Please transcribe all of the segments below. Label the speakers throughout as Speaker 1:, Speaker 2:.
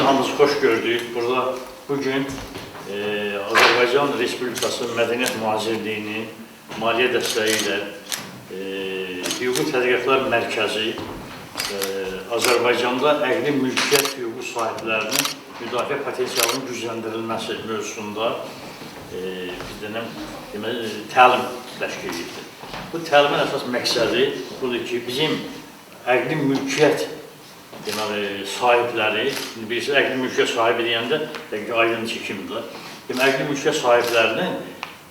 Speaker 1: hamımız xoş gördük. Burada bugün Azərbaycan Respublikası Mədəniyyət Nazirliyinin maliyyə dəstəyi ilə Hüquqi Tədqiqatlar Mərkəzi Azərbaycanda əqli mülkiyyət hüququ sahiblərinin müdafiə potensialının gücləndirilməsi mövzusunda təlim təşkil edir. Bu təlimin əsas məqsədi budur ki, bizim əqli mülkiyyət sahibləri, birisi əqli mülkiyyət sahibi deyəndə aydın kimdir. Əqli mülkiyyət sahiblərinin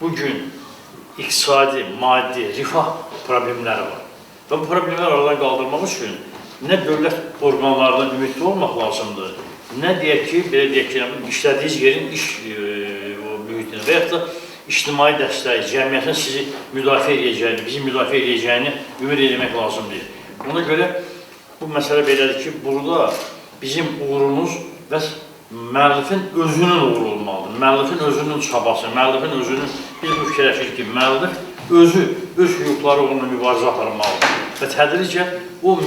Speaker 1: bugün iqtisadi, maddi, rifah problemləri var. Və bu problemləri aradan qaldırmaq üçün nə dövlət orqanlarından ümidli olmaq lazımdır, nə deyək ki, belə deyək ki, işlədiyiniz yerin iş mühitini və yaxud da ictimai dəstəyi, cəmiyyətin sizi müdafiə edəcəyini, bizi müdafiə edəcəyini ümid etmək lazımdır. Ona görə bu məsələ belədir ki, burada bizim uğurumuz və müəllifin özünün uğuru olmalıdır. Müəllifin özünün çabası, müəllifin özünün, biz bu fikirləşirik ki, müəllif özü, öz hüquqları uğrunda mübarizə aparmalıdır. Və tədricən o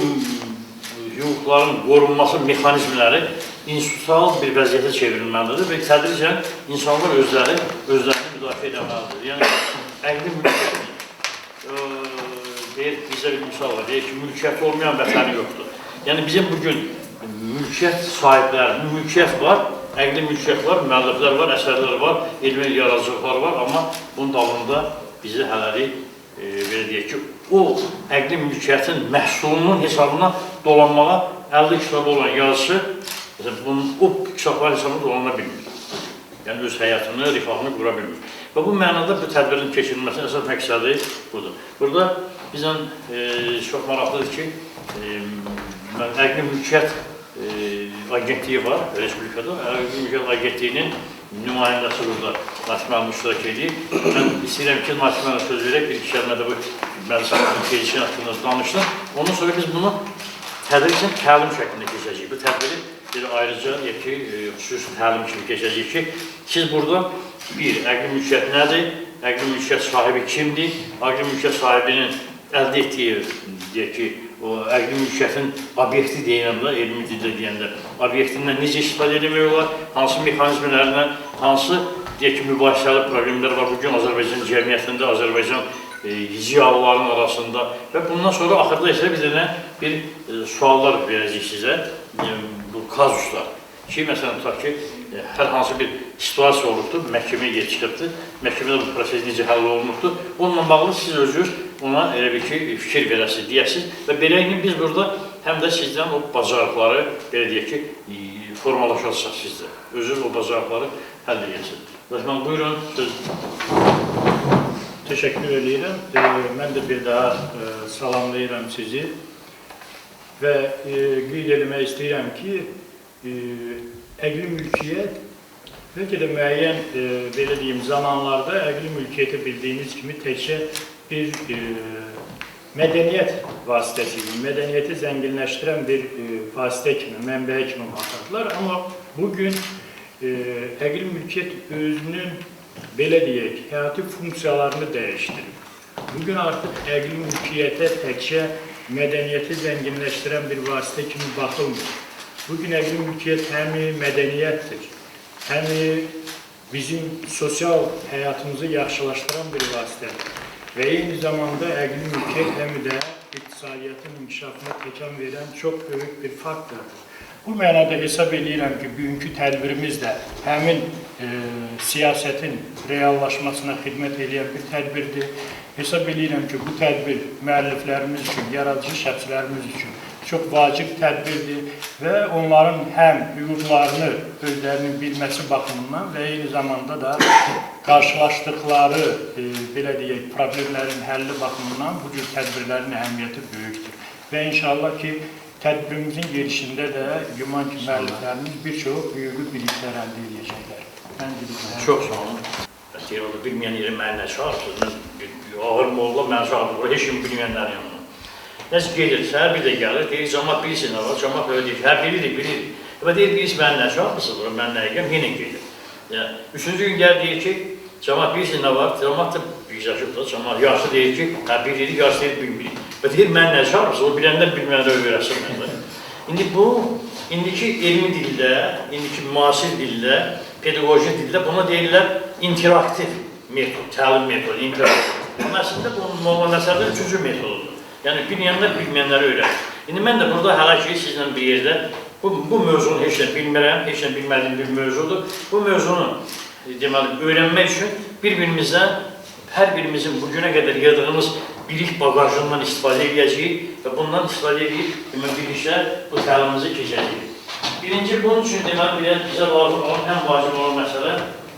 Speaker 1: hüquqların qorunması mexanizmləri institusional bir vəziyyətə çevrilməlidir və tədricən insanlar özlərini müdafiə edəməlidir. Yəni, əqli mülkiyyətin, bizə bir misal var, deyək ki, mülkiyyəti olmayan vətəni yoxdur. Yəni, bizim bugün mülkiyyət sahibləri, mülkiyyət var, əqli mülkiyyət var, müəlliflər var, əsərlər var, elmi yaradıcılıqlar var, amma bunun dalında bizi hələlik, belə deyək ki, o əqli mülkiyyətin məhsulunun hesabına dolanmağa 50 kitabı olan yazısı, o kitablar hesabına dolana bilmir. Yəni, öz həyatını, rifahını qura bilmir. Və bu mənada bu tədbirin keçirilməsinin əsas məqsədi budur. Burada bizdən çox maraqlıdır ki, əqli mülkiyyət agentliyi var Respublikada. Əqli mülkiyyət agentliyinin nümayəndəsi burada Nasib müəllim iştirak edir. Mən istəyirəm ki, Nasib müəllimə söz verək, bir-iki kəlmədə bu məclisin gedişin haqqında danışdım. Ondan sonra biz bunu tədricən təlim şəklində keçəcəyik. Bu tədbiri bir ayrıca xüsusi təlim kimi keçəcəyik ki, siz burada bir, əqli mülkiyyət nədir, əqli mülkiyyət sahibi kimdir, əqli mülkiyyət sahibinin əldə etdiyi, deyək ki, o əqli mülkiyyətin obyekti deyəndə, elmi dildə deyəndə, obyektindən necə istifadə edilmək olar, hansı mexanizmlərlə, hansı, deyək ki, mübahisəli problemlər var bugün Azərbaycan cəmiyyətində, Azərbaycan ziyalıların arasında və bundan sonra axırda isə bir suallar verəcək sizə, bu kazuslar. Ki, məsələn, tutaq ki, hər hansı bir situasiya olubdur, məhkəməyə çıxıbdır, məhkəmədə bu proses necə həll olunubdur, onunla bağlı siz özünüz ona elə bir ki, fikir verəsiniz, deyəsiniz və beləyini biz burada həm də sizdən o bacarıqları, belə deyək ki, formalaşacaq sizdə. Özünüz o bacarıqları həll edəsiniz. Rəhman, buyurun, söz.
Speaker 2: Təşəkkür edirəm. Mən də bir daha salamlayıram sizi və qeyd etmək istəyirəm ki, əqli mülkiyyət bəlkə də müəyyən, belə deyim, zamanlarda əqli mülkiyyəti bildiyiniz kimi təkcə bir mədəniyyət vasitəsi kimi, mədəniyyəti zənginləşdirən bir vasitə kimi, mənbəyə kimi baxardılar. Amma bugün əqli mülkiyyət özünün, belə deyək, həyati funksiyalarını dəyişdirir. Bugün artıq əqli mülkiyyətə təkcə mədəniyyəti zənginləşdirən bir vasitə kimi baxılmır. Bugün əqli mülkiyyət həm mədəniyyətdir, həm bizim sosial həyatımızı yaxşılaşdıran bir vasitədir. Və eyni zamanda əqli mülkiyyət həm də iqtisadiyyatın inkişafına təkan verən çox böyük bir faktordur. Bu mənada hesab edirəm ki, bugünkü tədbirimiz də həmin siyasətin reallaşmasına xidmət edən bir tədbirdir. Hesab edirəm ki, bu tədbir müəlliflərimiz üçün, yaradıcı şəxslərimiz üçün çox vacib tədbirdir və onların həm hüquqlarını özlərinin bilməsi baxımından və eyni zamanda da qarşılaşdıqları, belə deyək, problemlərin həlli baxımından bu cür tədbirlərin əhəmiyyəti böyükdür. Və inşallah ki, tədbirimizin gelişində də güman ki, müəlliflərimiz bir çox hüquqi biliklər əldə edəcəklər.
Speaker 1: Çox sağ olun. Deyirəm, bilməyən yeri mənə çağırsınız, ağır molla mənə çağırsınız, heç kim bilməyənlərin yanına. Nəsə gedir, səhər bir də gəlir, deyir, cəmat bilirsin, cəmat öyle deyir, hə, bilirik. Və deyir, birisi mən nə çağırsınız, mən nə edirəm, yenə gedir. Üçüncü gün gəlir, deyir ki, cəmat bilirsin, nə var, cəmat da yaşayıb da, cəmat yarısı deyir ki, hə, bilirik, yarısı deyir, bilmirik. Və deyir, mən nə çağırsınız, o biləndən bilməyəndə öyrəsin məndə. İndi bu İndiki elmi dildə, indiki müasir dildə, pedaqoji dildə buna deyirlər interaktiv metod, təlim metodu, interaktiv. Amma əslində bu Molla Nəsrəddin üçüncü metodudur. Yəni bilməyənlər bilməyənləri öyrənir. İndi mən də burada hələ ki sizlə bir yerdə bu mövzunu heç nə bilmirəm, heç nə bilmədiyim bir mövzudur. Bu mövzunu deməli öyrənmək üçün bir-birimizdən hər birimizin bugünə qədər yığdığımız bilik bagajından istifadə edəcəyik və bundan istifadə edib birlikdə bu təlimimizi keçəcəyik. Birinci bunun üçün deməli bizə lazım olan, ən vacib olan məsələ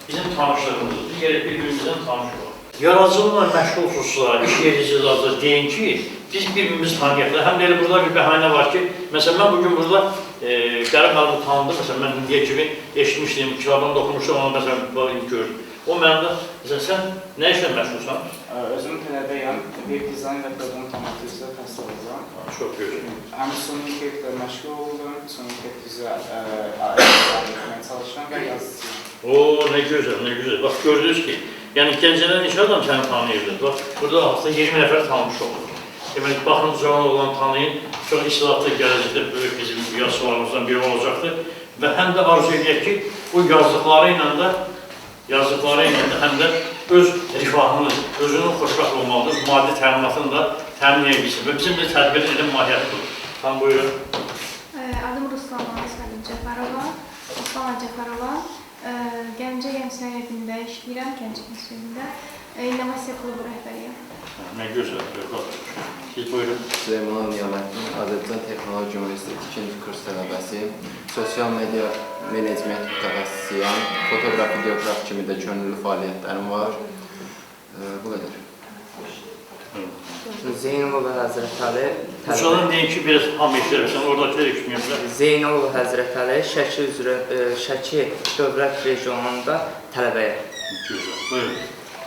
Speaker 1: bizim tanışlığımızdır. Digəri bir-birimizdən tanış olaq. Yaradıcılıqla məşğulsuzlar, iş yericiliği deyin ki, biz bir-birimizi tanıyaq. Həm də elə burada bir bəhanə var ki, məsələn, mən bugün burada Qərib müəllimi tanıdım. Məsələn, mən indiyə kimi eşitmişdim, kitabını da oxumuşdum, onu məsələn gördüm. O məndə, məsələn, sən nə işlə məşğulsan?
Speaker 3: Özüm tələbəyəm, web dizayn və proqram otomatizmdə təhsil alacağam.
Speaker 1: Çox gözəl.
Speaker 3: Həm Sonic Web-də məşğul oldum, Sonic Web üzrə öyrənməyə çalışıram və yazıcıyam.
Speaker 1: Oo, nə gözəl, nə gözəl. Bax, gördünüz ki, yəni gəncələr neçə adam səni tanıyırdı? Bax, burada hafta 20 nəfər tanımış olur. Demək, baxın, cavan olan tanıyın, çox istilatlı gələcəkdə böyük bizim yazılarımızdan biri olacaqdır və həm də arzu edək ki, bu yazdıqları ilə də həm də öz rifahını, özünün xoşbəxt olmalıdır, maddi təminatını da təmin edebilsin və bizim də tədbir edən mahiyyət budur. Tam buyurun.
Speaker 4: Adım Ruslana Cəfərova. Gəncə Gənclər Evində işləyirəm, Gəncə Gənclər Evində. İnnovasiya klubu rəhbəriyəm.
Speaker 1: Nə gözəl, siz buyurun.
Speaker 5: Süleyman Niyaməddin, Azərbaycan Texnologiya Universiteti 2-ci kurs tələbəsiyim. Sosial media menecment mütəxəssisiyəm. Fotoqraf, videoqraf kimi də könüllü fəaliyyətlərim var. Bu qədər.
Speaker 6: Zeynalov Həzrət Əli
Speaker 1: Uçanın deyin ki, biraz hamı işlərsən, oradakilər işləyəmlər.
Speaker 6: Zeynalov Həzrət Əli Şəki Dövlət Regionunda tələbəyəm.
Speaker 1: Gözəl, buyurun.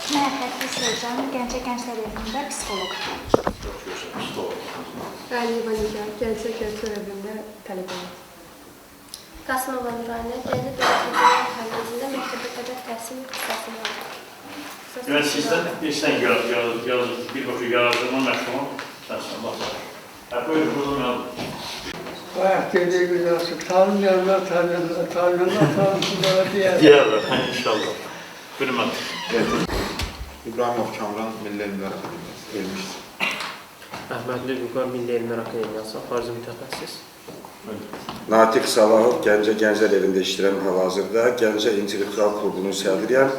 Speaker 7: Məhəbbətli Seycan, Gəncə Gənclər Evində psixoloq.
Speaker 1: Çox gözəl, psixoloq.
Speaker 8: Əliyev Nigar, Gəncə Gənclər Evində tələbəyəm.
Speaker 7: Qasımova Nurani, Gəncə Dövlət Kollecində məktəbə qədər təhsil ixtisasım var.
Speaker 1: Demək, sizdən birsən bir başa yaradıcılığına məşğul sənsən, baxar. Buyurun, buradan yazın.
Speaker 9: Bayaq dediyimiz olsun, tanımayanlar tanısınlar deyər.
Speaker 1: Deyərlər, inşallah. Buyurun, mən.
Speaker 10: İbrahimov Kamran, Milli Elmlər Akademiyası, elm işçisi.
Speaker 6: Əhmədli Vüqar, Milli Elmlər Akademiyası, xarici mütəxəssis.
Speaker 10: Natiq Salahov, Gəncə Gənclər Evində işləyirəm hal-hazırda. Gəncə İntellektual Klubunun sədriyəm.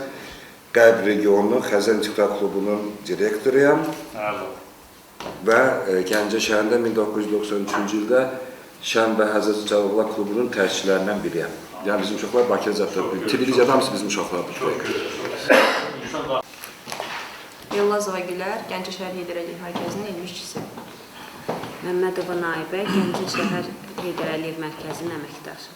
Speaker 10: Qərb regionunun Xəzər İntellektual Klubunun direktoruyam. Və Gəncə şəhərində 1993-cü ildə Şən və Həzrət Cavablar Klubunun təşkilərindən biriyəm. Yəni bizim uşaqlar Bakıda zətlər, televiziyadan hamısı bizim uşaqlardır.
Speaker 8: Yılmazova Gülər, Gəncə şəhər Heydər Əliyev Mərkəzinin elm işçisi.
Speaker 11: Məmmədova Naibə, Gəncə şəhər Heydər Əliyev Mərkəzinin əməkdaşı.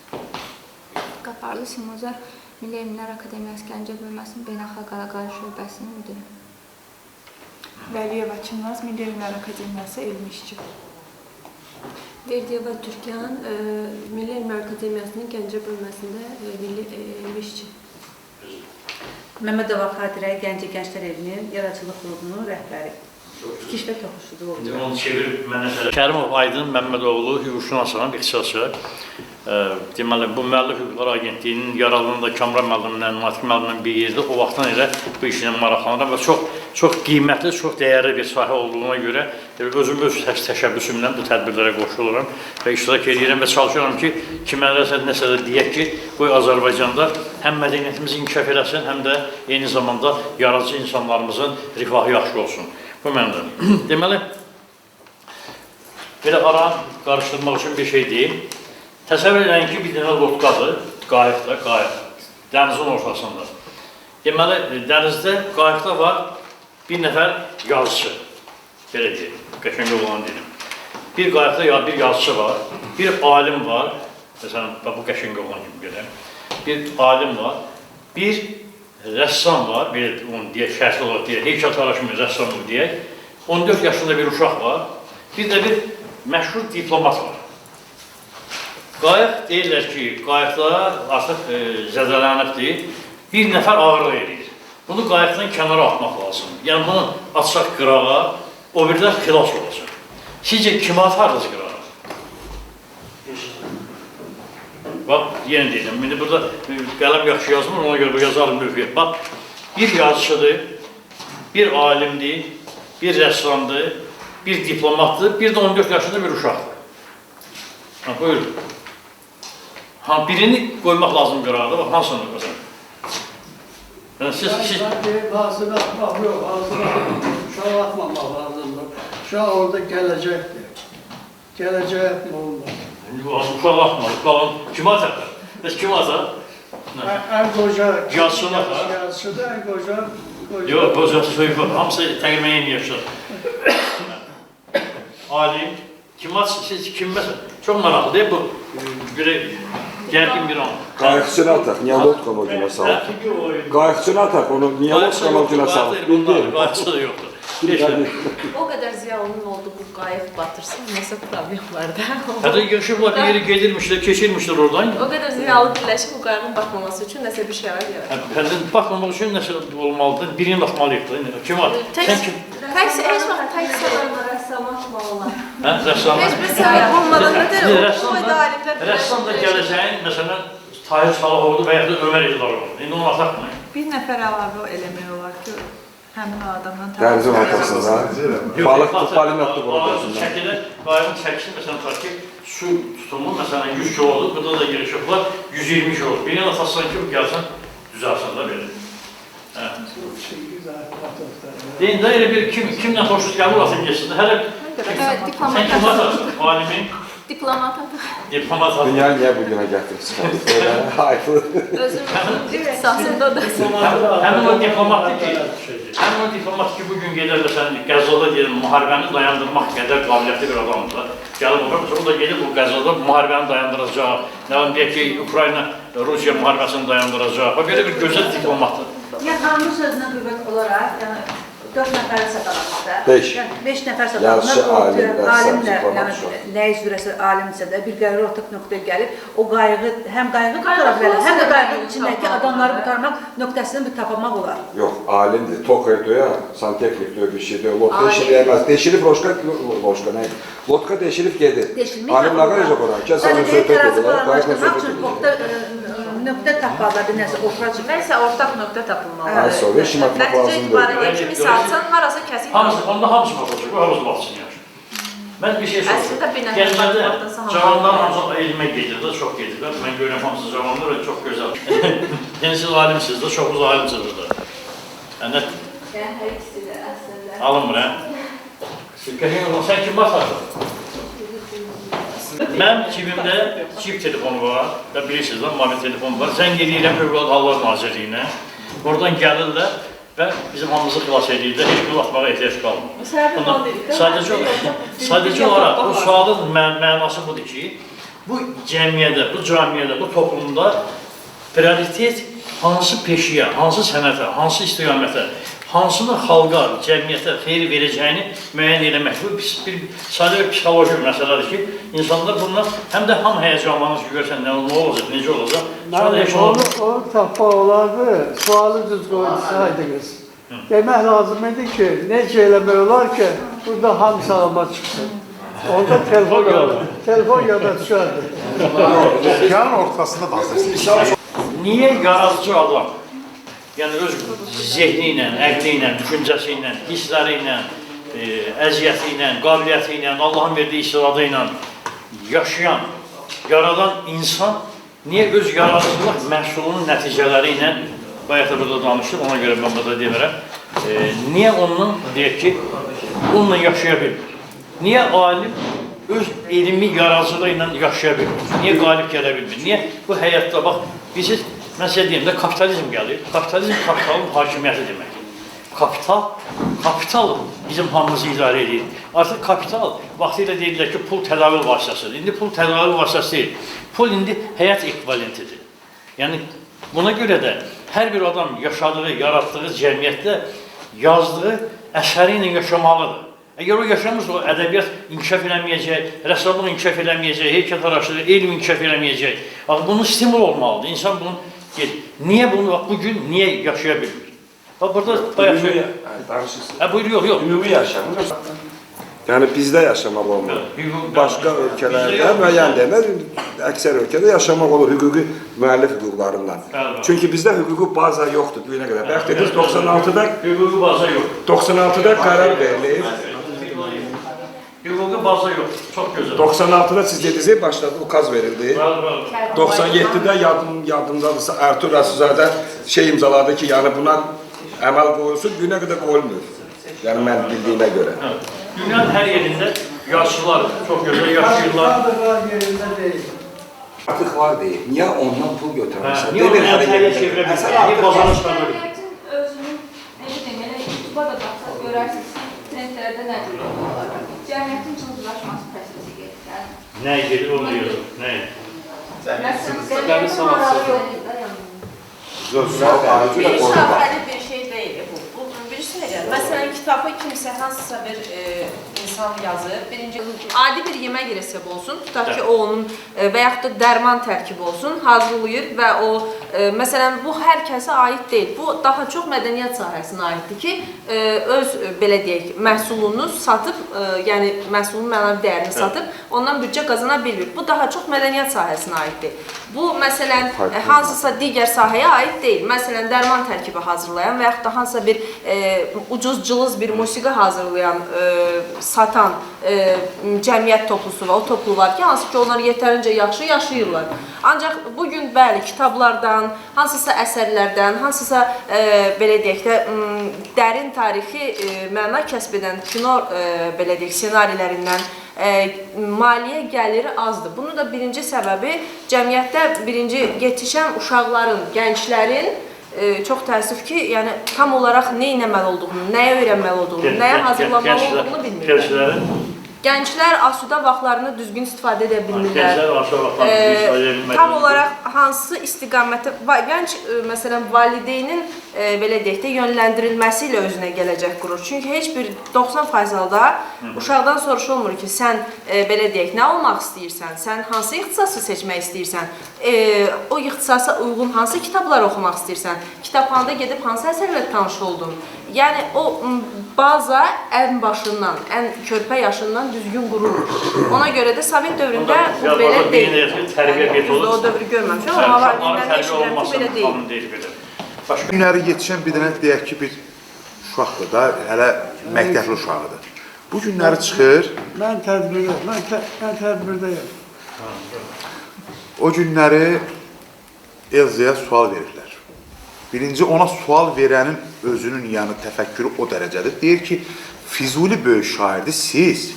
Speaker 7: Qaparlı Simozar, Milli Elmlər Akademiyası Gəncə bölməsinin Beynəlxalq Əlaqələr şöbəsinin müdiri.
Speaker 8: Vəliyeva Çimnaz, Milli Elmlər Akademiyası elm işçi.
Speaker 11: Verdiyeva Türkan, Milli Elmlər Akademiyasının Gəncə bölməsində elm işçi.
Speaker 8: Məmmədova Xatirə, Gəncə Gənclər Evinin Yaradıcılıq Klubunun rəhbəri. Tikiş və toxuşçuluq olacaq.
Speaker 1: Onu çevirib mənə tərəf. Kərimov Aydın Məmmədoğlu, hüquqşünasan, ixtisasçı. Deməli, bu Müəllif Hüquqlar Agentliyinin yararlığında Kamran müəllimlə, Natiq müəllimlə bir yerdə o vaxtdan elə bu işlə maraqlanıram və çox qiymətli, çox dəyərli bir sahə olduğuna görə özüm öz təşəbbüsümlə bu tədbirlərə qoşuluram və iştirak edirəm və çalışıram ki, kimlərəsə nəsə də deyək ki, bu Azərbaycanda həm mədəniyyətimiz inkişaf eləsin, həm də eyni zamanda yaradıcı insanlarımızın rifahı yaxşı olsun. Bu məndən. Deməli, belə ara qarışdırmaq üçün bir şey deyim. Təsəvvür edin ki, bir dənə lotqadır, qayıq, dənizin ortasında. Deməli, dənizdə, qayıqda var bir nəfər yazıcı, belə deyim, qəşəng olan deyim. Bir qayıqda bir yazıcı var, bir alim var, məsələn, bu qəşəng olan kimi görəm, bir alim var, bir rəssam var, belə onu deyək, şərtli olaraq deyək, heykəltaraşımı rəssamı deyək, 14 yaşında bir uşaq var, bir də bir məşhur diplomat var. Qayıq deyirlər ki, qayıqda artıq zədələnibdir, bir nəfər ağırlıq edir. Bunu qayıqdan kənara atmaq lazım. Yəni bunu atsaq qırağa, o birdən xilas olacaq. Sizcə kimi atardınız qırağa? Bax, yenə deyirəm, indi burada qələm yaxşı yazmır, ona görə bu yazarım mövqeyə. Bax, bir yazıçıdır, bir alimdir, bir rəssamdır, bir diplomatdır, bir də 14 yaşında bir uşaqdır. Ha, buyurun. Ha, birini qoymaq lazım qırarda, bax, hansını qoyacaq? Yəni, siz...
Speaker 9: Ağzına atmaq yox, ağzına atmaq. Uşağı atmamaq lazımdır. Uşaq orada gələcəkdir. Gələcək olmaz.
Speaker 1: Uşaq atmalı, qalan kim ataqlar? Bəs kim atar?
Speaker 9: Ən qoca
Speaker 1: yazıçılar da?
Speaker 9: Yazıçıdır, ən qoca.
Speaker 1: Yox, qocası soyub, hamısı təqribən eyni yaşlar. Alim, kim atsın, siz kim məsələn? Çox maraqlı deyil bu, gərgin bir an.
Speaker 10: Qayıqçını ataq, niyə lotqan o günə salıb? Qayıqçını ataq, onu niyə lotqan o günə salıb?
Speaker 1: Qayıqçı da yoxdur.
Speaker 11: O qədər ziyalının oldu bu qayıq batırsın, nəsə problem var da.
Speaker 1: Hətta yaşıblar, bir yeri gedirmişlər, keçirmişlər oradan.
Speaker 11: O qədər ziyalı birləşib bu qayığın batmaması üçün nəsə bir şeylər yaratır.
Speaker 1: Batmamaq üçün nəsə olmalıdır, birini atmalıyıq da. Kim at? Sən kim?
Speaker 11: Heç vaxt tək səbəblə rəssam atmalılar.
Speaker 1: Hə, rəssamlar?
Speaker 11: Heç bir səbəb olmadan nədir?
Speaker 1: Rəssam da gələcəyin, məsələn, Tahir Salahoğlu və ya da Ömər İldaroğlu. İndi onu ataqmayın.
Speaker 8: Bir nəfər əlavə eləmək olar ki, həmin o adamdan
Speaker 10: Dənizin ortasında balıq balin atdı bura gözündən.
Speaker 1: Çəkilə, qayığın çəkisi, məsələn, tutaq ki, su tutumu, məsələn, 100 kilo oldu, burada da girişiblər, 120 kilo oldu. Birini atassan ki, gəlsən, düzəlsən də belə. Deyin də, elə bir kimlə xoşuz gəlir, atın geçsin də, hələ sən kim atarsın, alimin?
Speaker 7: Diplomat ataq.
Speaker 1: Diplomat ataq.
Speaker 10: Dünya niyə bu günə gətirib çıxardı? Elə hayflı.
Speaker 7: Özüm ixtisasında da.
Speaker 1: Həmin o diplomatdır ki, bu gün gedir və sən Qəzzada deyir, müharibəni dayandırmaq qədər qabiliyyətli bir adamdır. Gəlib o da gedib bu Qəzzada müharibəni dayandıracaq, nə var, deyək ki, Ukrayna-Rusiya müharibəsini dayandıracaq. O belə bir gözəl diplomatdır.
Speaker 8: Yəni, qanun sözünə qüvvət olaraq, 4 nəfər sadalarsa, 5 nəfər sadalarsa, alimlə, nəyi üzrəsə alimsə də bir qərar ortaq nöqtəyə gəlib, o qayığı, həm qayığı qutara bilərlər, həm də qayığın içindəki adamları qutarmaq nöqtəsini bir tapamaq olar.
Speaker 10: Yox, alimdir, toker döyə, santexnik döyə bir şey döyə, lotka deşirləyəməz. Deşilib lotka, nə? Lotka deşilib gedir. Alim nə qarayacaq ona? Kəs alim söhbət edirlər, qayıqla söhbət edirlər.
Speaker 8: Nöqtə tapmalar, bir nəsə oturacaq.
Speaker 11: Nəysə, ortaq nöqtə tapılmalı.
Speaker 10: Sonra işim atmaq lazımdır.
Speaker 11: Nəticə kimi salsan, harasa kəsik
Speaker 1: Onda hamısı baxacaq, hamısı baxsın yaxşı. Mən bir şey soruşum. Gəncədə cavanlar hamısı elmə gedirlər, çox gedirlər. Mən görürəm hamısı cavanlar və çox gözəl. Yəni siz alimsiniz də, çoxunuz alimsiniz də. Yəni,
Speaker 7: Hər ikisi də əslində.
Speaker 1: alınmır, hə? Sən kim baxarsan? Mənim cibimdə cib telefonu var və bilirsiniz də, mobil telefon var. Zəng edirəm Fövqəladə Hallar Nazirliyinə. Oradan gəlirlər və bizim hamımızı xilas edirlər, heç bir atmağa ehtiyac qalmır. Sadəcə olaraq bu sualın mənası budur ki, bu cəmiyyədə, bu camiyyədə, bu toplumda prioritet hansı peşiyə, hansı sənətə, hansı istiqamətə, hansını xalqa, cəmiyyətə xeyir verəcəyini müəyyən eləmək. Bu sadə bir psixoloji məsələdir ki, insanlar bundan həm də ham həyəcanlanır ki, görsən nə olacaq, necə olacaq.
Speaker 9: Onu tapmaq olardı, sualı düz qoysaydınız. Demək lazım idi ki, necə eləmək olar ki, burada hamısı alma çıxsın. Orada telefon yada düşərdi.
Speaker 12: Dünyanın ortasında dansırsın.
Speaker 1: Niyə yaradıcı adam, yəni öz zehni ilə, əqli ilə, düşüncəsi ilə, hissləri ilə, əziyyəti ilə, qabiliyyəti ilə, Allahın verdiyi istidadı ilə yaşayan, yaradan insan niyə öz yaradıcılıq məhsulunun nəticələri ilə, bayaq da burada danışdım, ona görə mən burada demirəm, niyə onunla, deyək ki, onunla yaşaya bilmir? Niyə alim öz elmi yaradıcılığı ilə yaşaya bilmir? Niyə qalib gələ bilmir? Niyə bu həyatda, bax, bizi, mən sizə deyim də, kapitalizm gəlir. Kapitalizm kapitalın hakimiyyəti deməkdir. Kapital bizim hamımızı idarə edir. Artıq kapital, vaxtıyla deyirlər ki, pul tədavül vasitəsidir. İndi pul tədavül vasitəsi deyil. Pul indi həyat ekvivalentidir. Yəni, buna görə də hər bir adam yaşadığı, yaratdığı cəmiyyətdə yazdığı əsəri ilə yaşamalıdır. Əgər o yaşamırsa, o ədəbiyyat inkişaf eləməyəcək, rəssamlıq inkişaf eləməyəcək, heykəltaraşlıq, elm inkişaf eləməyəcək. Bunun stimul olmalıdır. İnsan bunu, niyə bunu, bugün niyə yaşaya bilmir? Burada bayaq söyləyəm. Buyur, yox.
Speaker 10: Ümumi yaşamır. Yəni bizdə yaşamaq olmur. Başqa ölkələrdə müəyyən demək, əksər ölkədə yaşamaq olur hüquqi müəllif hüquqlarından. Çünki bizdə hüquqi baza yoxdur bu günə qədər. Bəxt ediniz 96-da
Speaker 1: hüquqi baza yoxdur.
Speaker 10: 96-da qərar verilir.
Speaker 1: Hüquqi baza yoxdur. Çox gözəl.
Speaker 10: 96-da siz dediniz başladı ukaz verildi. 97-də yadımdadırsa Artur Rəsulzadə imzaladı ki, yəni buna əməl qoyulsun, günə qədər qoyulmuyor. Yəni mən bildiyimə görə.
Speaker 1: Dünyanın hər yerində yaşlılar çox gözəl yaşayırlar.
Speaker 9: Yerində deyil.
Speaker 10: Artıq var deyil. Niyə ondan pul götürmüşsən?
Speaker 1: Niyə ondan əltəyə çevirə bilsin? Niyə bazarı çıxarır?
Speaker 7: Özünün, elə YouTube'a da baxsaq görərsiniz, trendlərdə nə görürlər? Cəmiyyətin çılgınlaşması prosesi gedir.
Speaker 1: Nə gedir, onu deyir. Nə?
Speaker 7: Cəmiyyətin marağı yoxdur.
Speaker 11: Bir şahəli bir şey deyil bu. Bir şey deyil. Məsələn, kitabı kimsə hansısa bir insan yazır. Birinci, adi bir yemək resepti olsun, tutaq ki, o onun və yaxud da dərman tərkibi olsun, hazırlayır və o, məsələn, bu hər kəsə aid deyil. Bu, daha çox mədəniyyət sahəsinə aiddir ki, öz, belə deyək, məhsulunu satıb, yəni məhsulun mənəvi dəyərini satıb, ondan büdcə qazana bilmir. Bu, daha çox mədəniyyət sahəsinə aiddir. Bu, məsələn, hansısa digər sahəyə aid deyil. Məsələn, dərman tərkibi hazırlayan və yaxud da hansısa bir ucuz cılız bir musiqi hazırlayan, satan cəmiyyət toplusu və o toplu var ki, hansı ki, onlar yetərincə yaxşı yaşayırlar. Ancaq bugün, bəli, kitablardan, hansısa əsərlərdən, hansısa, belə deyək də, dərin tarixi məna kəsb edən kino, belə deyək, senarilərindən maliyyə gəliri azdır. Bunun da birinci səbəbi cəmiyyətdə birinci yetişən uşaqların, gənclərin çox təəssüf ki, yəni tam olaraq nə etməli olduğunu, nəyə öyrənməli olduğunu, nəyə hazırlanmalı olduğunu bilmirlər. Gənclər asudə vaxtlarını düzgün istifadə edə bilmirlər. Tam olaraq hansı istiqamətə, gənc, məsələn, valideynin, belə deyək də, yönləndirilməsi ilə özünə gələcək qurur. Çünki heç bir 90% halda uşaqdan soruşulmur ki, sən, belə deyək, nə olmaq istəyirsən, sən hansı ixtisası seçmək istəyirsən, o ixtisasa uyğun hansı kitablar oxumaq istəyirsən, kitabxanada gedib hansı əsərlə tanış oldun. Yəni, o baza ən başından, ən körpə yaşından düzgün qurulur. Ona görə də Sovet dövründə bu belə deyil. Biz də o dövrü görməmişik, amma valideynlərin eşitlərində belə deyil.
Speaker 12: Günləri yetişən bir dənə deyək ki, bir uşaqdır da, hələ məktəbli uşağıdır. Bu günləri çıxır.
Speaker 9: Mən tədbirdəyim.
Speaker 12: O günləri Elzaya sual verirlər. Birinci, ona sual verənin özünün yəni təfəkkürü o dərəcədir. Deyir ki, Füzuli böyük şairdir, siz.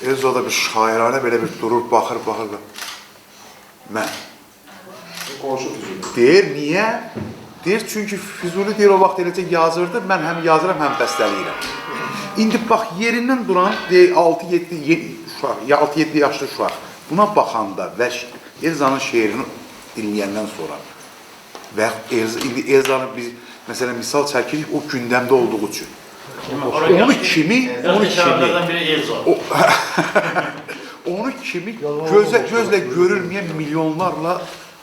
Speaker 12: Elza da bir şairanə belə bir durur, baxır. Mən. Deyir, niyə? Deyir, çünki Füzuli deyir, o vaxt eləcə yazırdı, mən həm yazıram, həm bəstəliyirəm. İndi bax, yerindən duran 6-7 yaşlı uşaq buna baxanda və Elzanın şeirini dinləyəndən sonra və Elzanı biz, məsələn, misal çəkirik o gündəmdə olduğu üçün. Onu kimi gözlə görülməyən milyonlarla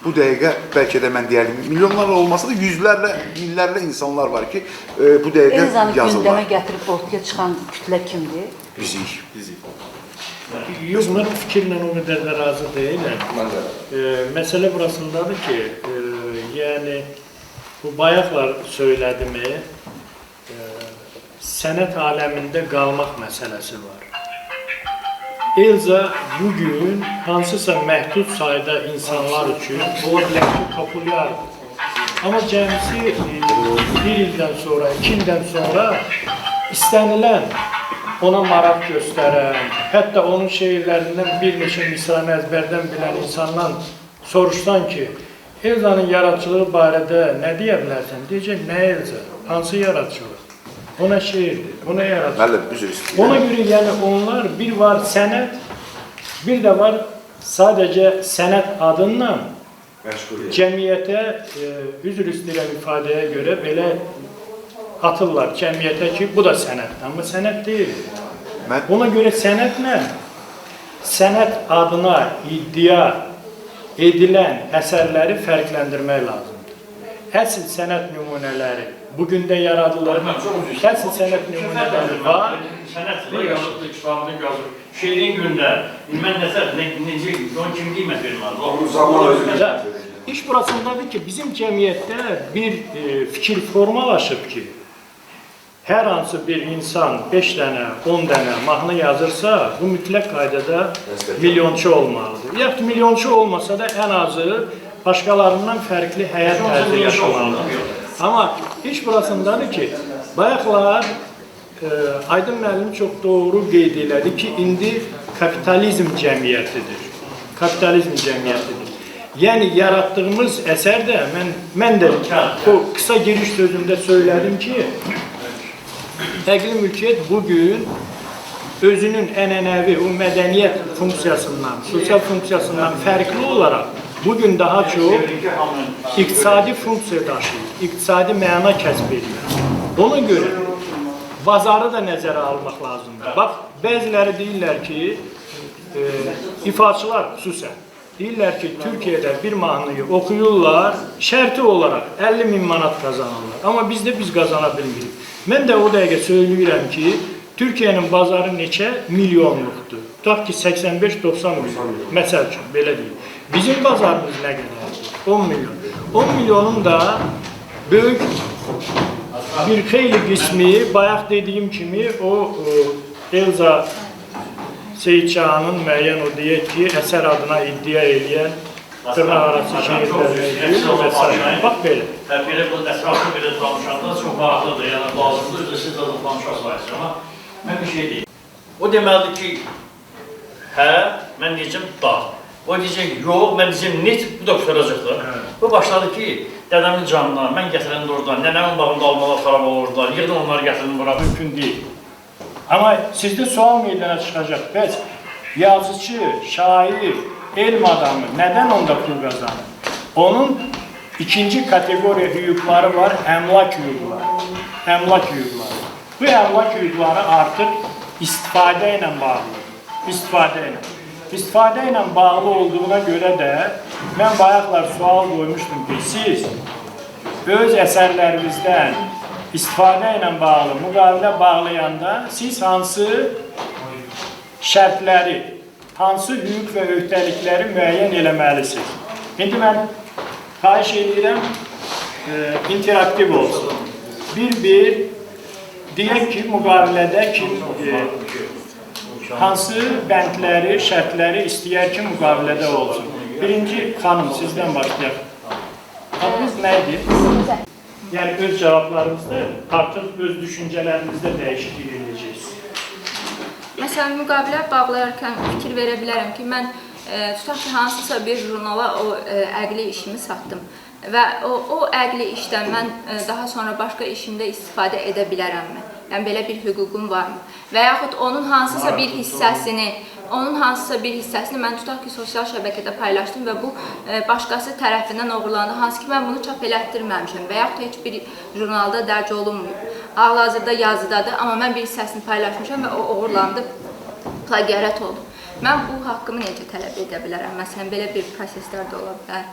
Speaker 12: bu dəqiqə, bəlkə də mən deyərdim, milyonlarla olmasa da yüzlərlə, minlərlə insanlar var ki, bu dəqiqə yazırlar.
Speaker 8: Elzanı gündəmə gətirib ortaya çıxan kütlə kimdir?
Speaker 12: Bizik.
Speaker 2: Yox, mən o fikirlə o qədər də razı deyiləm. Məsələ burasındadır ki, yəni, bu bayaqlar söylədimi, sənət aləmində qalmaq məsələsi var. Elza bugün hansısa məhdud sayda insanlar üçün ola bilər ki, populyardır. Amma cəmisi bir ildən sonra, 2 ildən sonra istənilən, ona maraq göstərən, hətta onun şeirlərindən bir neçə misranı əzbərdən bilən insandan soruşsan ki, Elzanın yaradıcılığı barədə nə deyə bilərsən? Deyəcək, nə Elza? Hansı yaradıcılıq? O nə şeirdir? O nə yaradıcılıq? Ona görə, yəni, onlar bir var sənət, bir də var sadəcə sənət adınla cəmiyyətə, üzr istəyirəm ifadəyə görə belə atırlar cəmiyyətə ki, bu da sənət, amma sənət deyil. Ona görə sənətlə sənət adına iddia edilən əsərləri fərqləndirmək lazımdır. əsl sənət nümunələri bugün də yaradılır. Əsl sənət nümunələri var.
Speaker 1: Sənətlə yazıldı, kitabını yazıldı. Şeirin gündə, mən necə, onun kim qiymət verməlidir?
Speaker 2: İş burasındadır ki, bizim cəmiyyətdə bir fikir formalaşıb ki, hər hansı bir insan 5 dənə, 10 dənə mahnı yazırsa, bu mütləq qaydada milyonçu olmalıdır. Yaxud milyonçu olmasa da ən azı başqalarından fərqli həyat tərzi yaşamalıdır. Amma iş burasındadır ki, bayaqlar Aydın müəllim çox doğru qeyd elədi ki, indi kapitalizm cəmiyyətidir. Kapitalizm cəmiyyətidir. Yəni, yaratdığımız əsərdə, mən də o qısa giriş sözümdə söylədim ki, əqli mülkiyyət bugün özünün ənənəvi, o mədəniyyət funksiyasından, sosial funksiyasından fərqli olaraq bugün daha çox iqtisadi funksiya daşıyır, iqtisadi məna kəsb edir. Ona görə bazarı da nəzərə almaq lazımdır. Bax, bəziləri deyirlər ki, ifaçılar xüsusən, deyirlər ki, Türkiyədə bir mahnıyı oxuyurlar, şərti olaraq 50.000 manat kazanırlar. Amma bizdə biz qazana bilmirik. Mən də o dəqiqə söyləyirəm ki, Türkiyənin bazarı neçə milyonluqdur? Tutaq ki, 85-90 milyon, məsəl üçün, belə deyil. Bizim bazarımız nə qədərdir? 10 milyon. 10 milyonun da böyük bir xeyli qismi, bayaq dediyim kimi, o Elza Seyidcanın müəyyən o deyək ki, əsər adına iddia eləyən tırnaq arası şehirlərini və s. Bax belə.
Speaker 1: Belə bu ətraflı belə danışanda çox bağlıdır, yəni lazımdır, siz də danışasınız. Amma mən bir şey deyim. O deməlidir ki, hə, mən deyəcəm da. O deyəcək, yox, mən deyəcəm net, bu da qutaracaqdır. Bu başladı ki, dədəmin canına, mən gətirəndə oradan, nənəmin bağında almalar xarab olurdular, yığdım onları gətirdim bura.
Speaker 2: Mümkün deyil. Amma sizdə sual meydana çıxacaq. Bəs yazıcı, şair, elm adamı nədən onda pul qazanır? Onun ikinci kategoriya hüquqları var, əmlak hüquqları. Əmlak hüquqları. Bu əmlak hüquqları artıq istifadə ilə bağlıdır. İstifadə ilə. İstifadə ilə bağlı olduğuna görə də mən bayaqlar sual qoymuşdum ki, siz öz əsərlərinizdən istifadə ilə bağlı, müqavilə bağlayanda siz hansı şərtləri, hansı hüquq və öhdəlikləri müəyyən eləməlisiniz. İndi mən xahiş edirəm, interaktiv olsun. Bir-bir deyək ki, müqavilədə kim hansı bəndləri, şərtləri istəyər ki, müqavilədə olsun. Birinci xanım, sizdən başlayaq. Adınız nə idi? Yəni, öz cavablarınızda artıq öz düşüncələrinizdə dəyişiklik edəcəksiniz.
Speaker 7: Məsələn, müqavilə bağlayarkən fikir verə bilərəm ki, mən tutaq ki, hansısa bir jurnala o əqli işimi satdım və o əqli işdən mən daha sonra başqa işimdə istifadə edə bilərəmmi? Yəni, belə bir hüququm varmı? Və yaxud onun hansısa bir hissəsini mən tutaq ki, sosial şəbəkədə paylaşdım və bu başqası tərəfindən oğurlandı, hansı ki, mən bunu çap elətdirməmişəm və yaxud heç bir jurnalda dərc olunmuyub. Hal-hazırda yazıdadır, amma mən bir hissəsini paylaşmışam və o oğurlandı, plagiarət oldu. Mən bu haqqımı necə tələb edə bilərəm? Məsələn, belə bir proseslər də ola bilər.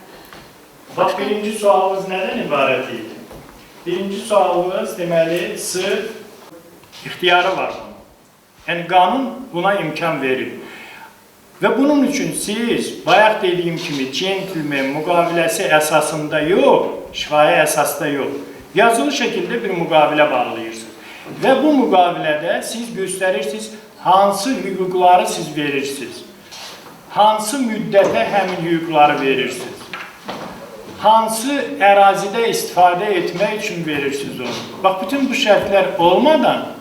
Speaker 2: Bax, birinci sualınız nədən ibarət idi? Birinci sualınız deməli, sırf ixtiyarı var. Yəni, qanun buna imkan verir. Və bunun üçün siz, bayaq dediyim kimi, centilmen müqaviləsi əsasında yox, şifahi əsasda yox, yazılı şəkildə bir müqavilə bağlayırsınız. Və bu müqavilədə siz göstərirsiniz, hansı hüquqları siz verirsiniz, hansı müddətə həmin hüquqları verirsiniz, hansı ərazidə istifadə etmək üçün verirsiniz onu. Bax, bütün bu şərtlər olmadan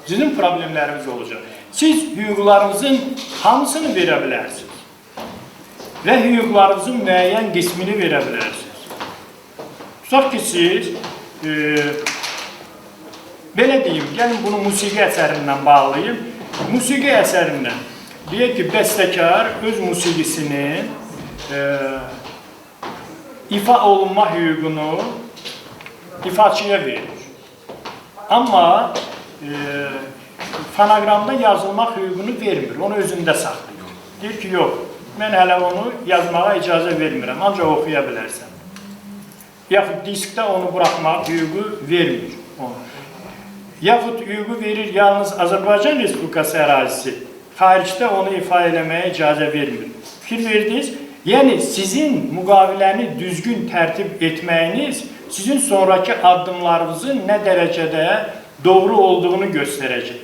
Speaker 2: sizin problemləriniz olacaq. Siz hüquqlarınızın hamısını verə bilərsiniz və hüquqlarınızın müəyyən qismini verə bilərsiniz. Tutaq ki, siz belə deyim, gəlin bunu musiqi əsərindən bağlayayım. Musiqi əsərindən deyək ki, bəstəkar öz musiqisinin ifa olunma hüququnu ifaçıya verir. Amma fonoqramda yazılmaq hüququnu vermir, onu özündə saxlayır. Deyir ki, yox, mən hələ onu yazmağa icazə vermirəm, ancaq oxuya bilərsən. yaxud diskdə onu buraxmaq hüququ vermir. Yaxud hüququ verir yalnız Azərbaycan Respublikası ərazisi, xaricdə onu ifa eləməyə icazə vermir. Fikir verdiniz? Yəni, sizin müqaviləni düzgün tərtib etməyiniz sizin sonraki addımlarınızın nə dərəcədə doğru olduğunu göstərəcək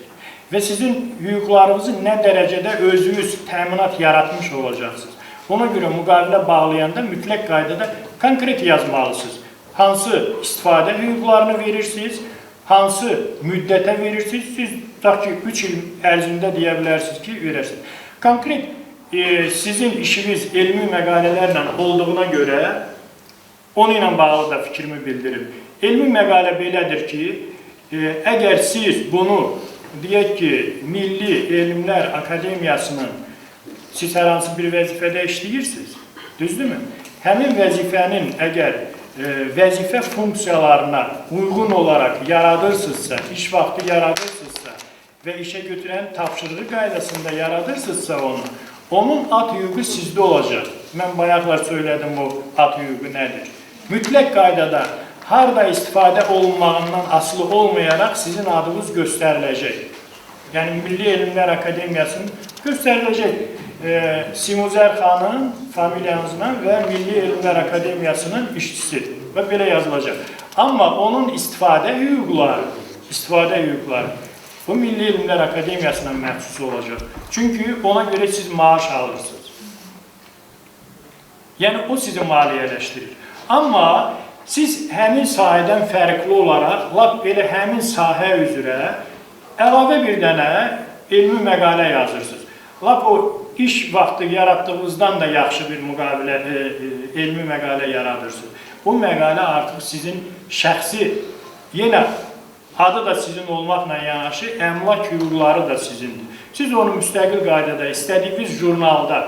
Speaker 2: və sizin hüquqlarınızı nə dərəcədə özünüz təminat yaratmış olacaqsınız. Ona görə müqavilə bağlayanda mütləq qaydada konkret yazmalısınız. Hansı istifadə hüquqlarını verirsiniz, hansı müddətə verirsiniz, siz tutaq ki, 3 il ərzində deyə bilərsiniz ki, verərsiniz. Konkret sizin işiniz elmi məqalələrlə olduğuna görə onu ilə bağlı da fikrimi bildirim. Elmi məqalə belədir ki, əgər siz bunu, deyək ki, Milli Elmlər Akademiyasının siz hər hansı bir vəzifədə işləyirsiniz, düzdürmü? Həmin vəzifənin əgər vəzifə funksiyalarına uyğun olaraq yaradırsınızsa, iş vaxtı yaradırsınızsa və işə götürən tapşırığı qaydasında yaradırsınızsa onun ad hüququ sizdə olacaq. Mən bayaqlar söylədim o ad hüququ nədir? Mütləq qaydada harada istifadə olunmağından asılı olmayaraq sizin adınız göstəriləcək. Yəni, Milli Elmlər Akademiyasının göstəriləcək. Simuzər xanın familiyanızla və Milli Elmlər Akademiyasının işçisi və belə yazılacaq. Amma onun istifadə hüquqları bu Milli Elmlər Akademiyasına məxsus olacaq. Çünki ona görə siz maaş alırsınız. Yəni, o sizi maliyyələşdirir. Amma siz həmin sahədən fərqli olaraq, lap belə həmin sahə üzrə əlavə bir dənə elmi məqalə yazırsınız. Lap o iş vaxtı yaratdığınızdan da yaxşı bir müqavilə, elmi məqalə yaradırsınız. Bu məqalə artıq sizin şəxsi, yenə adı da sizin olmaqla yanaşı, əmlak hüquqları da sizindir. Siz onu müstəqil qaydada istədiyiniz jurnalda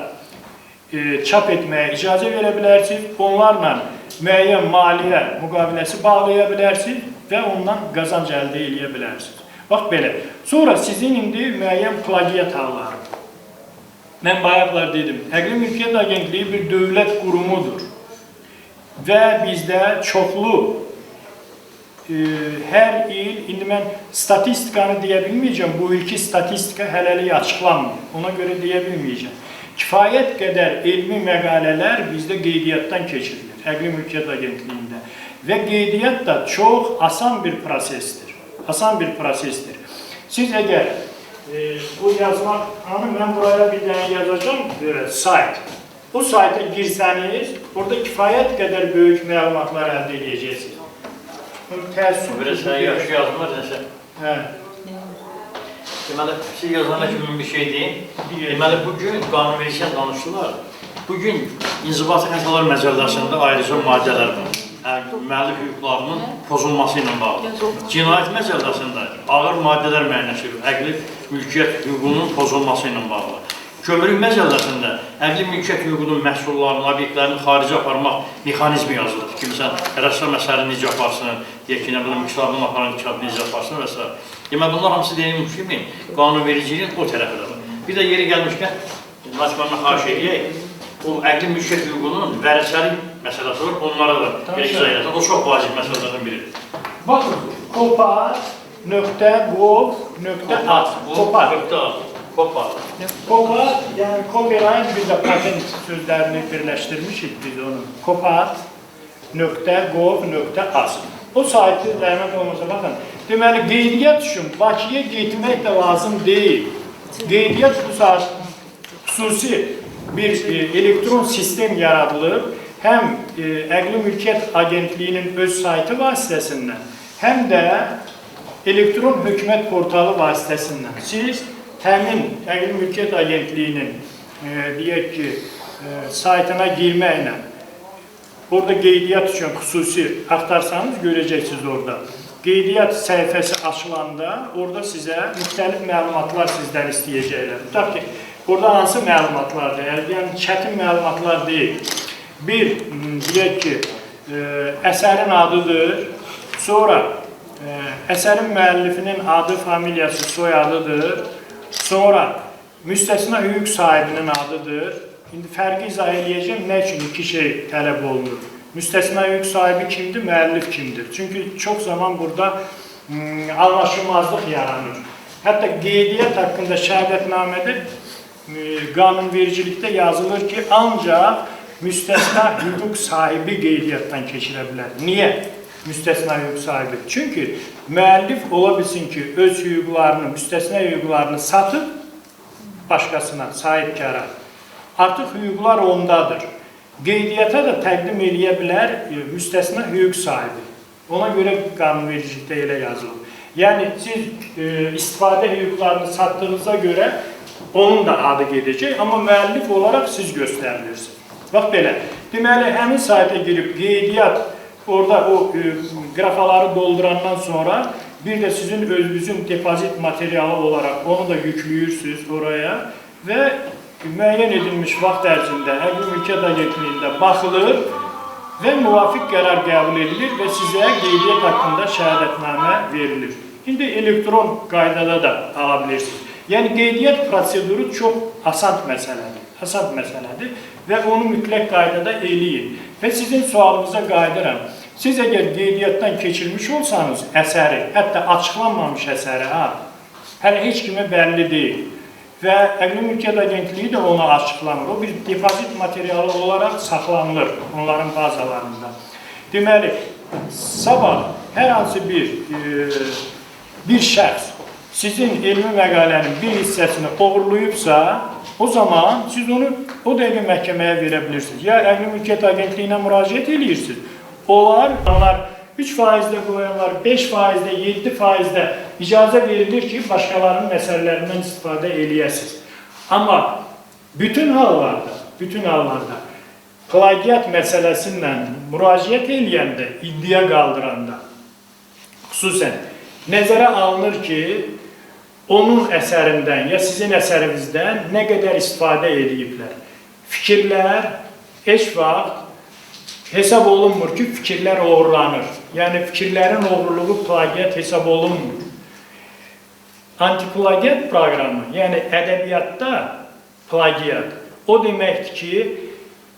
Speaker 2: çap etməyə icazə verə bilərsiniz, onlarla müəyyən maliyyə müqaviləsi bağlaya bilərsiniz və ondan qazanc əldə edə bilərsiniz. Bax belə. Sonra sizin indi müəyyən plagiat halları. Mən bayaqlar dedim, Əqli Mülkiyyət Agentliyi bir dövlət qurumudur və bizdə çoxlu hər il, indi mən statistikanı deyə bilməyəcəm, bu ilki statistika hələlik açıqlanmır, ona görə deyə bilməyəcəm. Kifayət qədər elmi məqalələr bizdə qeydiyyatdan keçirilir, Əqli Mülkiyyət Agentliyində və qeydiyyat da çox asan bir prosesdir, Siz əgər bu yazmaqları mən buraya bir dənə yazacağım, sayt. Bu sayta girsəniz, orada kifayət qədər böyük məlumatlar əldə edəcəksiniz.
Speaker 1: Böyle sen yaxşı yazmır nəsə.
Speaker 2: Hə.
Speaker 1: Deməli, siz yazana kimi bir şey deyim. Deməli, bugün qanunvericilikdən danışdılar. Bugün İnzibati Xətalar Məcəlləsində ayrıca maddələr var. Müəllif hüquqlarının pozulması ilə bağlı. Cinayət Məcəlləsində ağır maddələr müəyyənləşir, əqli mülkiyyət hüququnun pozulması ilə bağlı. Kömürlük Məcəlləsində əqli mülkiyyət hüququnun məhsullarının, obyektlərinin xarici aparmaq mexanizmi yazılır. Kimsə rəssam əsərini necə aparsın, deyək ki, kitabını aparan kitabını necə aparsın və s. Demək, bunlar hamısı deyilmiş kimi qanunvericiliyin o tərəfidir. Bir də yeri gəlmişkən, məhkəmədən xahiş edək, o əqli mülkiyyət hüququnun vərəsəli məsələsi var, onlara da bir izah edək. O çox vacib məsələlərdən biridir.
Speaker 2: Baxın, Kopat, yəni copyright, biz də patent sözlərini birləşdirmişik biz onu. Kopat.gov.az. O saytı zəhmət olmasa baxın. Deməli, qeydiyyat üçün Bakıya getmək də lazım deyil. Qeydiyyat bu saat xüsusi bir elektron sistem yaradılıb, həm Əqli Mülkiyyət Agentliyinin öz saytı vasitəsindən, həm də elektron hökumət portalı vasitəsindən siz həmin Əqli Mülkiyyət Agentliyinin deyək ki, saytına girməklə orada qeydiyyat üçün xüsusi axtarsanız görəcəksiniz orada. Qeydiyyat səhifəsi açılanda orada sizə müxtəlif məlumatlar sizdən istəyəcəklər. Tutaq ki, orada hansı məlumatlardır? Yəni, çətin məlumatlar deyil. Bir, deyək ki, əsərin adıdır, sonra əsərin müəllifinin adı, familiyası, soyadıdır, sonra müstəsna hüquq sahibinin adıdır. İndi fərqi izah edəcəm, nə üçün iki şey tələb olunur? müstəsna hüquq sahibi kimdir, müəllif kimdir? Çünki çox zaman burada anlaşılmazlıq yaranır. Hətta qeydiyyat haqqında şəhadətnamədə qanunvericilikdə yazılır ki, ancaq müstəsna hüquq sahibi qeydiyyatdan keçirə bilər. Niyə müstəsna hüquq sahibi? Çünki müəllif ola bilsin ki, öz hüquqlarını, müstəsna hüquqlarını satıb başqasına, sahibkara. Artıq hüquqlar ondadır. Qeydiyyata da təqdim eləyə bilər müstəsna hüquq sahibi. Ona görə qanunvericilikdə elə yazılır. Yəni, siz istifadə hüquqlarını satdığınıza görə onun da adı gedəcək, amma müəllif olaraq siz göstərilirsiniz. Bax belə, deməli, həmin sayta girib qeydiyyat, orada o qrafaları doldurandan sonra bir də sizin özünüzün depozit materialı olaraq onu da yüklüyürsünüz oraya və müəyyən edilmiş vaxt ərzində Əqli Mülkiyyət Agentliyində baxılır və müvafiq qərar qəbul edilir və sizə qeydiyyat haqqında şəhadətnamə verilir. İndi elektron qaydada da ala bilirsiniz. Yəni, qeydiyyat proseduru çox asan məsələdir və onu mütləq qaydada eləyin. Və sizin sualınıza qayıdıram. Siz əgər qeydiyyatdan keçirmiş olsanız əsəri, hətta açıqlanmamış əsəri, hələ heç kimə bəlli deyil. Və Əqli Mülkiyyət Agentliyi də onu açıqlanır. O bir depozit materialı olaraq saxlanılır onların bazalarında. Deməli, sabah hər hansı bir şəxs sizin elmi məqalənin bir hissəsini oğurlayıbsa, o zaman siz onu o dəqiqə məhkəməyə verə bilirsiniz. Ya Əqli Mülkiyyət Agentliyinə müraciət edirsiniz. Onlar 3%-də qoyanlar, 5%-də, 7%-də icazə verilir ki, başqalarının əsərlərindən istifadə eləyəsiniz. Amma bütün hallarda plagiat məsələsindən müraciət eləyəndə, iddia qaldıranda, xüsusən nəzərə alınır ki, onun əsərindən ya sizin əsərinizdən nə qədər istifadə ediblər. Fikirlər heç vaxt hesab olunmur ki, fikirlər oğurlanır. Yəni, fikirlərin oğurluğu plagiat hesab olunmur. Antiplagiat proqramı, yəni ədəbiyyatda plagiat, o deməkdir ki,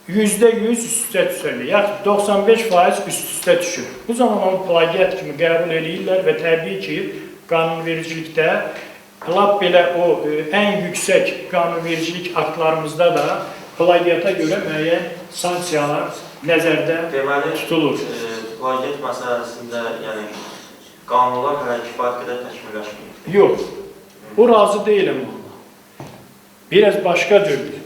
Speaker 2: %100 üst-üstə düşür, yaxud 95% üst-üstə düşür. Bu zaman onu plagiat kimi qəbul edirlər və təbii ki, qanunvericilikdə, lap belə o ən yüksək qanunvericilik aktlarımızda da plagiata görə müəyyən sanksiyalar nəzərdə tutulur.
Speaker 13: Plagiat məsələsində qanunlar hələ kifayət qədər təkmilləşməyir.
Speaker 2: Yox, o razı deyiləm onunla. Biraz başqa cürdür.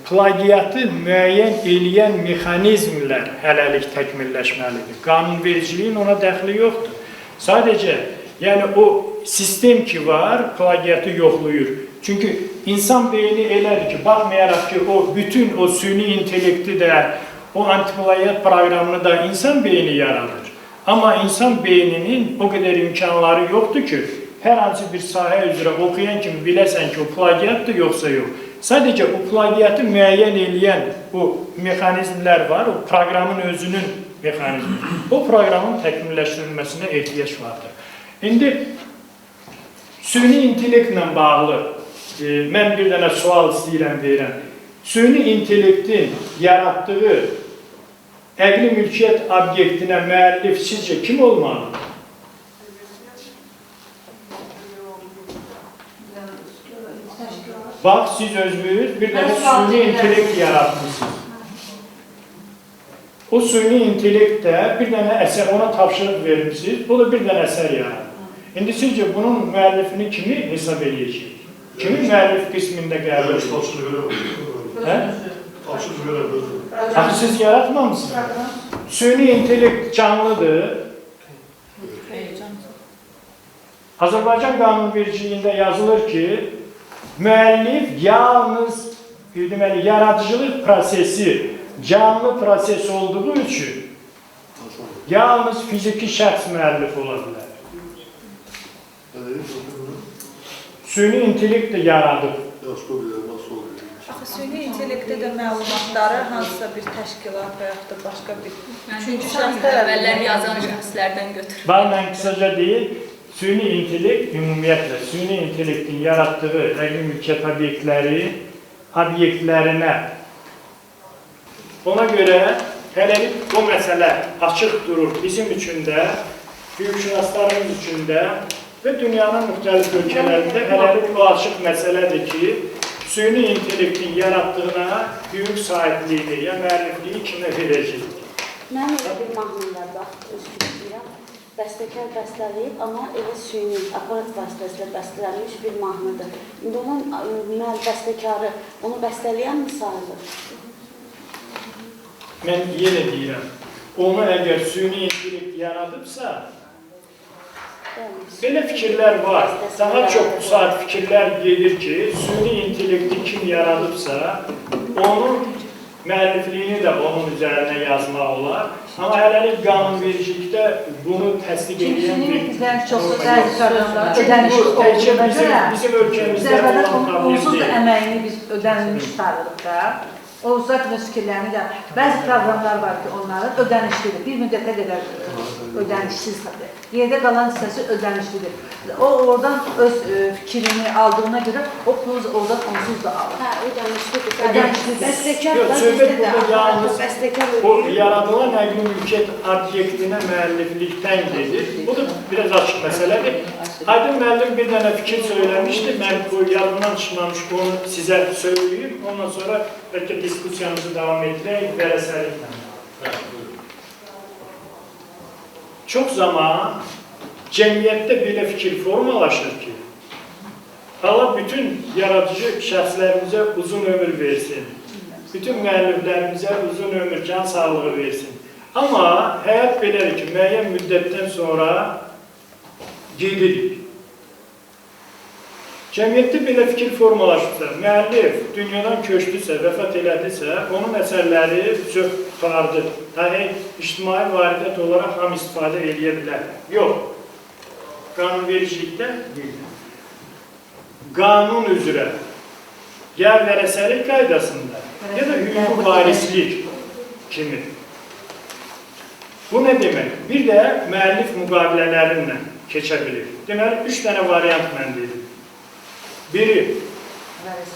Speaker 2: Plagiatı müəyyən eləyən mexanizmlər hələlik təkmilləşməlidir. Qanunvericiliyin ona dəxli yoxdur. Sadəcə, yəni o sistem ki var, plagiatı yoxlayır. Çünki insan beyni elədir ki, baxmayaraq ki, o bütün o süni intellekti də, o antiplagiat proqramını da insan beyni yaradır. Amma insan beyninin o qədər imkanları yoxdur ki, hər hansı bir sahə üzrə oxuyan kimi biləsən ki, o plagiatdır yoxsa yox. Sadəcə o plagiatı müəyyən eləyən o mexanizmlər var, o proqramın özünün mexanizmi. O proqramın təkmilləşdirilməsinə ehtiyac vardır. İndi süni intellektlə bağlı mən bir dənə sual istəyirəm verirəm. Süni intellektin yaratdığı əqli mülkiyyət obyektinə müəllif sizcə kim olmalıdır? Bax, siz özünüz bir dənə süni intellekt yaratmışsınız. O süni intellektdə bir dənə əsər, ona tapşırıq vermişsiniz, o da bir dənə əsər yaradır. İndi sizcə bunun müəllifini kimi hesab edəcək? Kimi müəllif qismində qəbul edir? Axı siz yaratmamışsınız. Süni intellekt canlıdır. Azərbaycan qanunvericiliyində yazılır ki, müəllif yalnız yaradıcılıq prosesi canlı proses olduğu üçün yalnız fiziki şəxs müəllif ola bilər. Süni intellekt də yaradıb.
Speaker 8: Axı, süni intellektdə də məlumatları hansısa bir təşkilat və yaxud da başqa bir üçüncü şəxs
Speaker 7: əvvəllər yazan şəxslərdən götürür.
Speaker 2: Var, mən qısaca deyil, süni intellekt ümumiyyətlə, süni intellektin yaratdığı əqli mülkiyyət obyektlərinə ona görə hələlik bu məsələ açıq durur bizim üçün də, hüquqşünaslarımız üçün də və dünyanın müxtəlif ölkələrində hələlik bu açıq məsələdir ki, süni intellektin yaratdığına hüquq sahibliyini, ya müəllifliyi kimə verəcək?
Speaker 14: Mən elə bir mahnımda bax, özgürlüyəm. Bəstəkar bəstələyib, amma elə süni, aparat vasitəsilə bəstələnmiş bir mahnıdır. İndi onun bəstəkarı, onu bəstələyən mi sayılır?
Speaker 2: Mən yenə deyirəm, onu əgər süni intellekt yaradıbsa, belə fikirlər var. Daha çox bu saat fikirlər gedir ki, süni intellekti kim yaradıbsa, onun müəllifliyini də onun üzərinə yazmaq olar. Amma hələlik qanunvericilikdə bunu təsdiq edən
Speaker 8: bir çox ödəniş olduğuna görə
Speaker 2: bizim ölkəmizdə
Speaker 8: onsuz da əməyini biz ödənilmiş sayırıq da. O zaten fikirlərini də, bəzi proqramlar var ki, onların ödənişlidir, bir müddətə qədər ödənişsizdir. Yerdə qalan hissəsi ödənişlidir. O oradan öz fikrini aldığına görə o pul oradan onsuz da alır.
Speaker 14: Hə, ödənişlidir.
Speaker 2: Bəstəkar da bizdə o yaradılan nəqli mülkiyyət obyektinə müəlliflikdən gedir. Bu da biraz açıq məsələdir. Aydın müəllim bir dənə fikir söyləmişdi, mən bu yadımdan çıxmamışdı, onu sizə söyləyeyim. Ondan sonra bəlkə diskusiyamızı davam etdirək vərəsəliklə. Çox zaman cəmiyyətdə belə fikir formalaşır ki, Allah bütün yaradıcı şəxslərimizə uzun ömür versin, bütün müəlliflərimizə uzun ömür, can sağlığı versin. Amma həyat belədir ki, müəyyən müddətdən sonra gedirik. Cəmiyyətdə belə fikir formalaşırsa, müəllif dünyadan köçdüsə, vəfat elədisə, onun əsərləri zövq tutardı. Yəni, ictimai varidiyyət olaraq ham istifadə edə bilər. Yox, qanunvericilikdə deyil. Qanun üzrə, ya vərəsəlik qaydasında, ya da hüquqi varislik kimi. Bu nə demək? Bir də müəllif müqavilələrinlə keçə bilir. Deməli, 3 dənə variant mən dedim. Biri,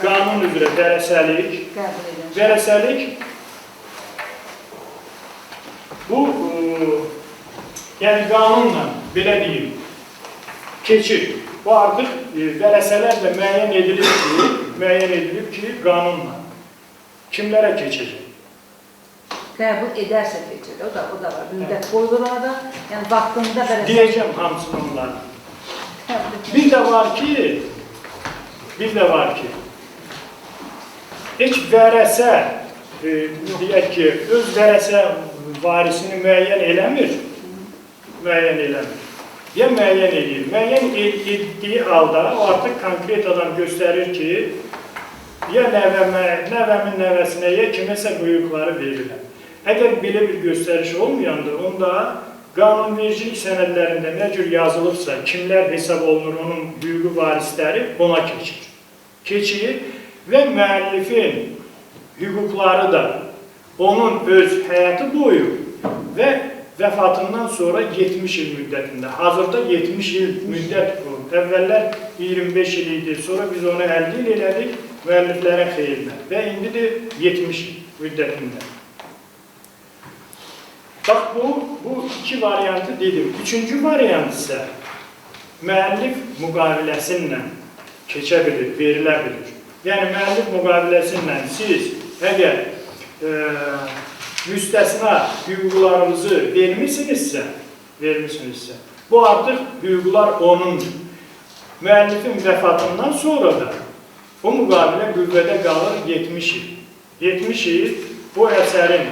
Speaker 2: qanun üzrə vərəsəlik. Vərəsəlik, bu, yəni qanunla, belə deyim, keçir. Bu artıq vərəsələrlə müəyyən edilib ki, qanunla kimlərə keçəcək?
Speaker 8: Qəbul edərsə keçir, o da var. Müddət qoyulur orada, yəni vaxtında vərəsəlik.
Speaker 2: Deyəcəm hamısını onları. Bir də var ki, heç vərəsə, deyək ki, öz vərəsə varisini müəyyən eləmir. Ya müəyyən edir. Müəyyən etdiyi halda o artıq konkret adam göstərir ki, ya nəvəmin nəvəsinə, ya kiməsə hüquqları verirlər. Əgər belə bir göstəriş olmayanda, onda qanunvericilik sənədlərində nə cür yazılıbsa, kimlər hesab olunur onun hüquqi varisləri ona keçir və müəllifin hüquqları da onun öz həyatı boyu və vəfatından sonra 70 il müddətində. Hazırda 70 il müddət bu. Əvvəllər 25 il idi, sonra biz onu 50 il elədik müəlliflərə xeyrinə və indi də 70 il müddətində. Bax, bu iki variantı dedim. Üçüncü variant isə müəllif müqaviləsinlə keçə bilir, verilə bilir. Yəni, müəllif müqaviləsinlə siz əgər müstəsna hüquqlarınızı vermişsinizsə, bu artıq hüquqlar onundur. Müəllifin vəfatından sonra da o müqavilə qüvvədə qalır 70 il. 70 il bu əsərin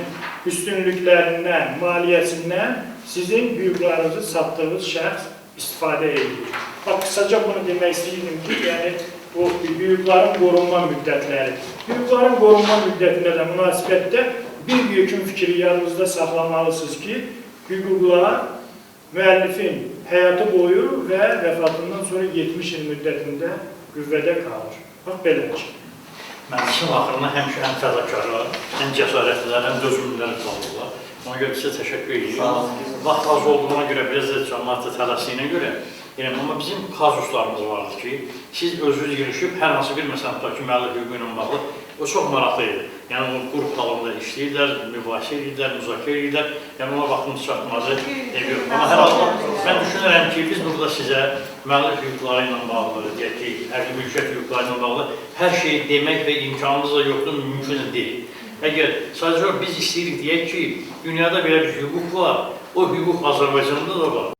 Speaker 2: üstünlüklərindən, maliyyəsindən sizin hüquqlarınızı satdığınız şəxs istifadə edir. Bax, qısaca bunu demək istəyirdim ki, yəni bu hüquqların qorunma müddətləri. Hüquqların qorunma müddətinə də münasibətdə bir yekun fikri yanınızda saxlamalısınız ki, hüquqlar müəllifin həyatı boyu və vəfatından sonra 70 il müddətində qüvvədə qalır. Bax, belədir.
Speaker 1: Məclisin axırına həmişə həm fədakarlar, həm cəsarətlər, həm dözümlülər qalırlar. Ona görə sizə təşəkkür edirəm. Vaxt az olduğuna görə, biraz da cəmiyyətdə tələsiyinə görə, amma bizim kazuslarımız vardır ki, siz özünüz girişib, hər hansı bir məsələn, tutaq ki, müəllif hüququ ilə bağlı O çox maraqlı idi. Yəni, o qrup halında işləyirlər, mübahisə edirlər, müzakirə edirlər. Yəni, ona vaxtımız çatmazı yox. Amma hər halda mən düşünürəm ki, biz burada sizə müəllif hüquqları ilə bağlı, deyək ki, əqli mülkiyyət hüquqları ilə bağlı hər şeyi demək və imkanımız da yoxdur, mümkün deyil. Əgər sadəcə biz istəyirik deyək ki, dünyada belə bir hüquq var, o hüquq Azərbaycanda da var.